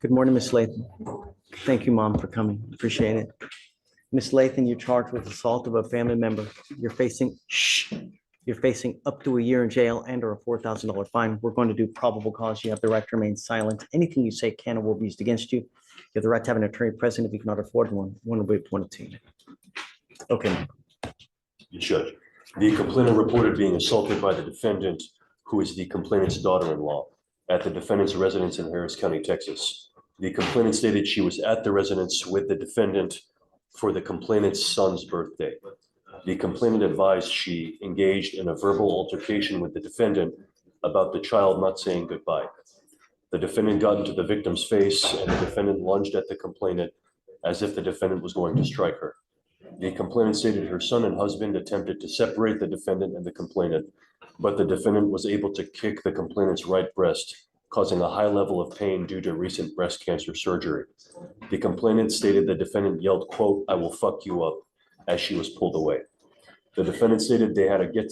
Good morning, Ms. Lathan. Thank you, Mom, for coming. Appreciate it. Ms. Lathan, you're charged with assault of a family member. You're facing up to a year in jail and or a $4,000 fine. We're going to do probable cause. You have the right to remain silent. Anything you say can or will be used against you. You have the right to have an attorney present if you cannot afford one. One will be appointed to you. Okay. Judge, the complainant reported being assaulted by the defendant, who is the complainant's daughter-in-law, at the defendant's residence in Harris County, Texas. The complainant stated she was at the residence with the defendant for the complainant's son's birthday. The complainant advised she engaged in a verbal altercation with the defendant about the child not saying goodbye. The defendant got into the victim's face and the defendant lunged at the complainant as if the defendant was going to strike her. The complainant stated her son and husband attempted to separate the defendant and the complainant, but the defendant was able to kick the complainant's right breast, causing a high level of pain due to recent breast cancer surgery. The complainant stated the defendant yelled, quote, "I will fuck you up," as she was pulled away. The defendant stated they had a get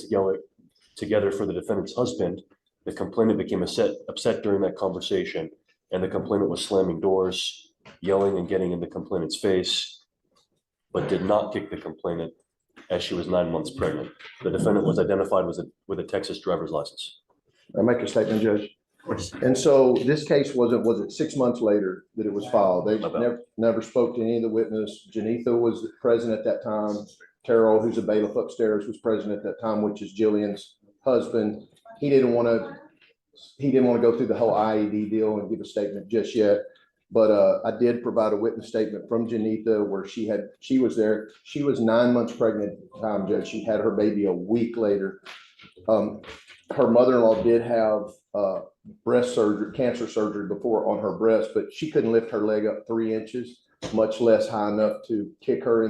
together for the defendant's husband. The complainant became upset during that conversation, and the complainant was slamming doors, yelling and getting in the complainant's face, but did not kick the complainant as she was 9 months pregnant. The defendant was identified with a Texas driver's license. I make a statement, Judge. Of course. And so this case was it 6 months later that it was filed? They never spoke to any of the witness. Janitha was present at that time. Terrell, who's a bailiff upstairs, was present at that time, which is Jillian's husband. He didn't want to go through the whole IED deal and give a statement just yet. But I did provide a witness statement from Janitha where she was there. She was 9 months pregnant at the time, Judge. She had her baby a week later. Her mother-in-law did have breast surgery, cancer surgery before on her breast, but she couldn't lift her leg up 3 inches, much less high enough to kick her in the